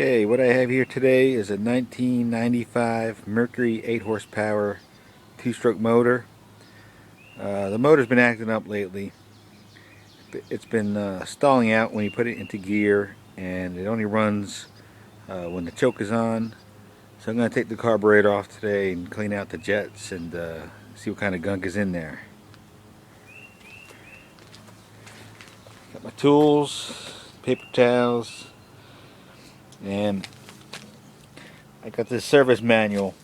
Okay, what I have here today is a 1995 Mercury 8 horsepower two-stroke motor. The motor's been acting up lately. It's been stalling out when you put it into gear, and it only runs when the choke is on. So I'm going to take the carburetor off today and clean out the jets and see what kind of gunk is in there. Got my tools, paper towels, and I got this service manual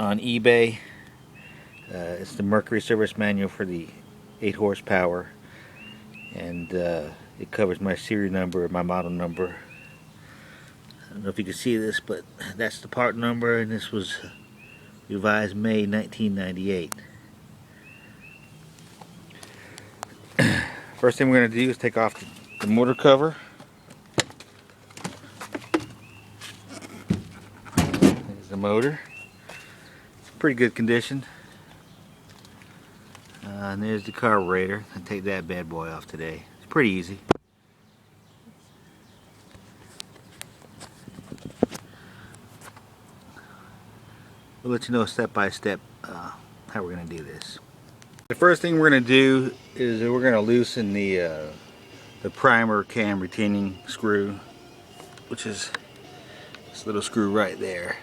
on eBay. It's the Mercury service manual for the 8 horsepower, and it covers my serial number, my model number. I don't know if you can see this, but that's the part number, and this was revised May 1998. First thing we're going to do is take off the motor cover. There's the motor. It's in pretty good condition. And there's the carburetor. I'll take that bad boy off today. It's pretty easy. We'll let you know step by step how we're going to do this. The first thing we're going to do is we're going to loosen the primer cam retaining screw, which is this little screw right there.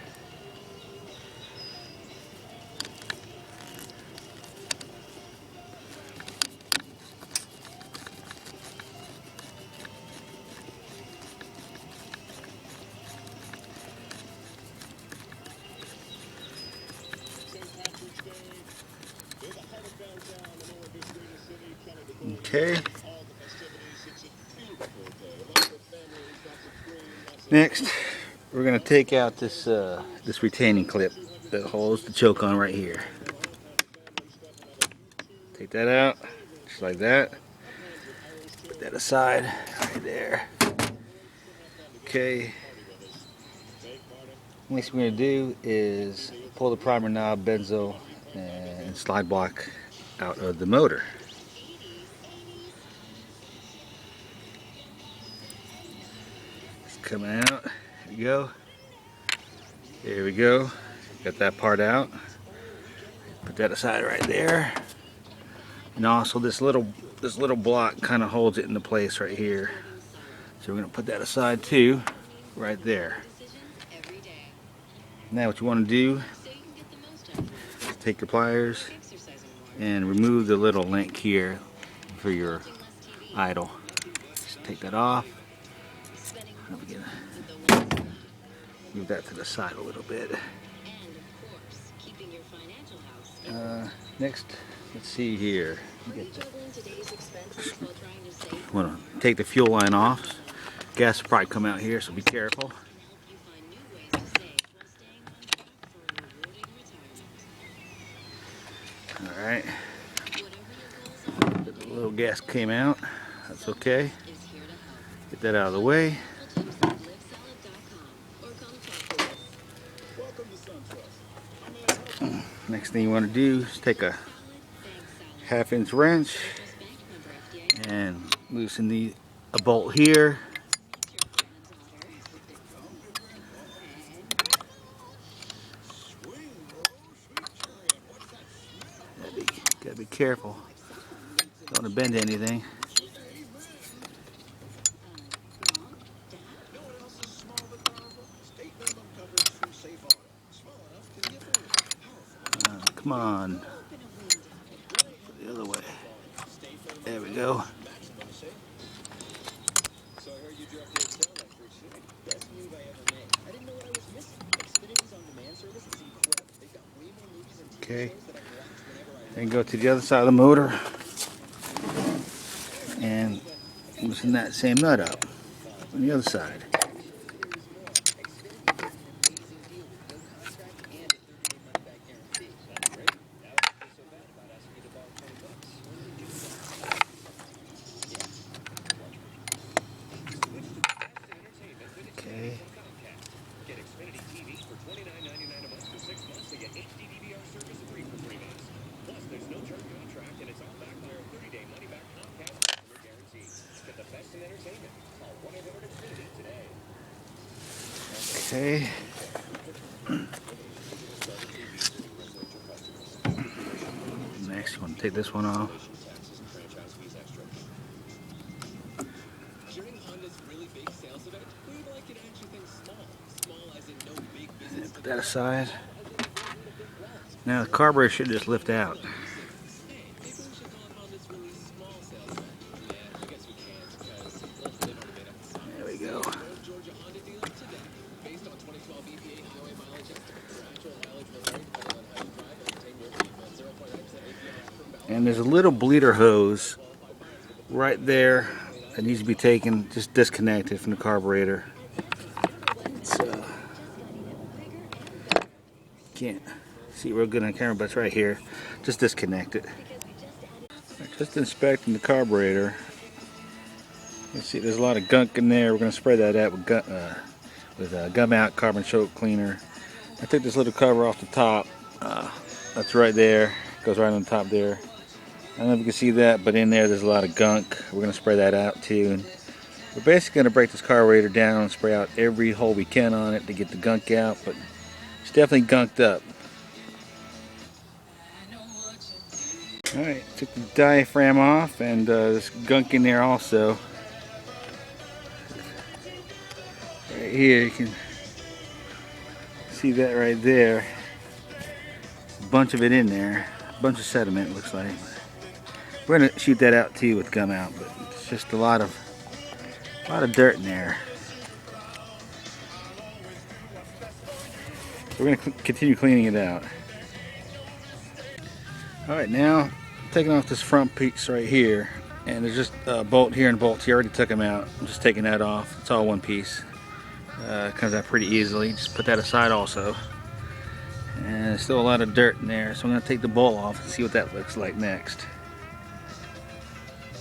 Okay. Next, we're going to take out this retaining clip that holds the choke on right here. Take that out, just like that. Put that aside, right there. Okay. Next thing we're going to do is pull the primer knob, benzo, and slide block out of the motor. It's coming out. There we go. There we go. Got that part out. Put that aside right there. And also this little block kind of holds it into place right here. So we're going to put that aside too, right there. Now what you want to do is take your pliers and remove the little link here for your idle. Just take that off. Move that to the side a little bit. Next, let's see here. Want to take the fuel line off. Gas will probably come out here, so be careful. Alright. The little gas came out. That's okay. Get that out of the way. Next thing you want to do is take a 1/2-inch wrench and loosen a bolt here. Gotta be careful. Don't want to bend anything. Come on. The other way. There we go. Okay. Then go to the other side of the motor and loosen that same nut up on the other side. Okay. Okay. Next, you want to take this one off. And put that aside. Now the carburetor should just lift out. There we go. And there's a little bleeder hose right there that needs to be taken, just disconnected from the carburetor. It's can't see real good on camera, but it's right here. Just disconnect it. Just inspecting the carburetor. You see there's a lot of gunk in there. We're going to spray that out with gum out carbon choke cleaner. I took this little cover off the top. That's right there. Goes right on the top there. I don't know if you can see that, but in there's a lot of gunk. We're going to spray that out too. And we're basically going to break this carburetor down and spray out every hole we can on it to get the gunk out, but it's definitely gunked up. Alright, took the diaphragm off, and there's gunk in there also. Right here, you can see that right there. A bunch of it in there. A bunch of sediment, looks like. We're going to shoot that out too with gum out, but it's just a lot of dirt in there. We're going to continue cleaning it out. Alright, now taking off this front piece right here, and there's just a bolt here and bolts. You already took them out. I'm just taking that off. It's all one piece. Comes out pretty easily. Just put that aside also. And there's still a lot of dirt in there, so I'm going to take the bolt off and see what that looks like next.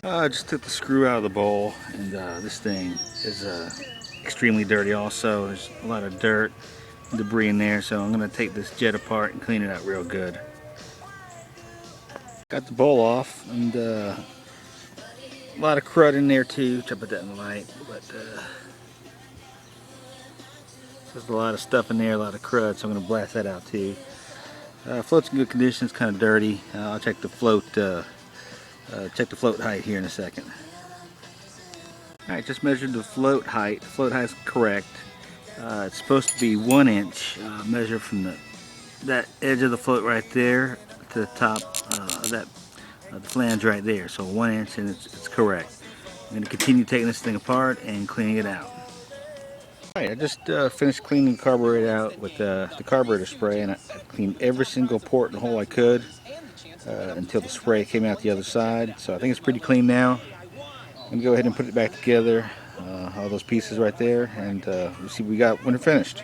I just took the screw out of the bowl, and this thing is extremely dirty also. There's a lot of dirt and debris in there, so I'm going to take this jet apart and clean it out real good. Got the bowl off, and a lot of crud in there too. Try to put that in the light, but there's a lot of stuff in there, a lot of crud, so I'm going to blast that out too. Float's in good condition, it's kind of dirty. I'll check the float height here in a second. Alright, just measured the float height. The float height is correct. It's supposed to be 1 inch. Measure from that edge of the float right there to the top of the flange right there. So 1 inch, and it's correct. I'm going to continue taking this thing apart and cleaning it out. Alright, I just finished cleaning the carburetor out with the carburetor spray, and I cleaned every single port and hole I could until the spray came out the other side. So I think it's pretty clean now. I'm going to go ahead and put it back together, all those pieces right there, and we'll see what we got when it's finished.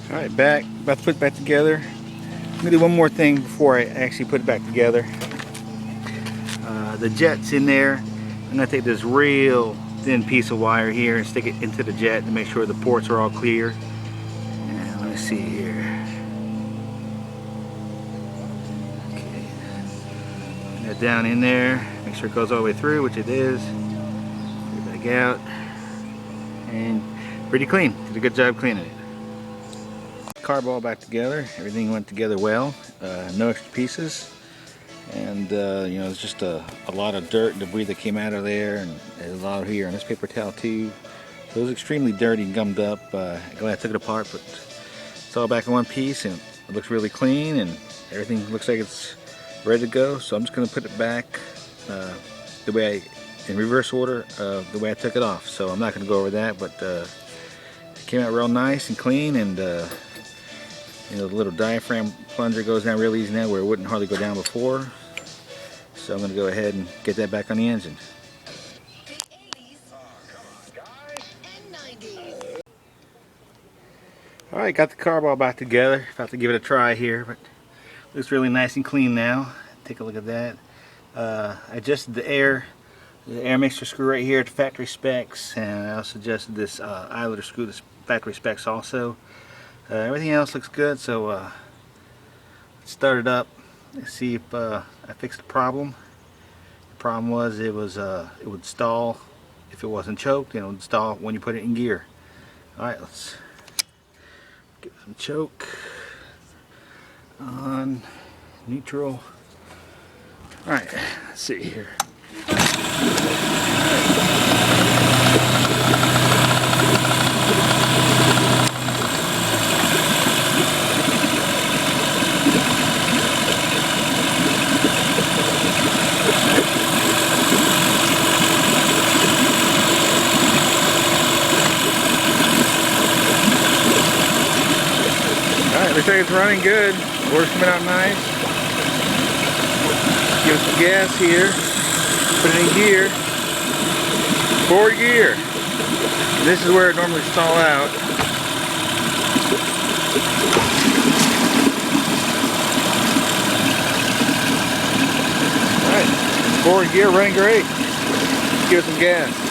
Alright, about to put it back together. I'm going to do one more thing before I actually put it back together. The jet's in there. I'm going to take this real thin piece of wire here and stick it into the jet to make sure the ports are all clear. And let me see here. Okay. Put that down in there. Make sure it goes all the way through, which it is. Put it back out. And pretty clean. Did a good job cleaning it. Carb all back together. Everything went together well. No extra pieces. And you know, it's just a lot of dirt and debris that came out of there, and there's a lot here on this paper towel too. So it was extremely dirty and gummed up. Glad I took it apart, but it's all back in one piece, and it looks really clean, and everything looks like it's ready to go. So I'm just going to put it back the way in reverse order the way I took it off. So I'm not going to go over that, but it came out real nice and clean, and you know, the little diaphragm plunger goes down real easy now where it wouldn't hardly go down before. So I'm going to go ahead and get that back on the engine. Alright, got the carb all back together. About to give it a try here, but it looks really nice and clean now. Take a look at that. I adjusted the air mixture screw right here at the factory specs, and I also adjusted this idler screw, the factory specs also. Everything else looks good, so let's start it up and see if I fixed the problem. The problem was it would stall if it wasn't choked, it'll install when you put it in gear. Alright, let's get some choke on neutral. Alright, let's see here. Alright, looks like it's running good. Water's coming out nice. Give it some gas here. Put it in gear. Forward gear. This is where it normally stalls out. Alright, forward gear running great. Let's give it some gas.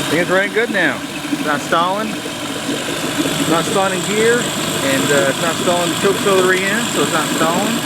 I think it's running good now. It's not stalling. It's not stalling in gear, and it's not stalling the choke auxiliary in, so it's not stalling.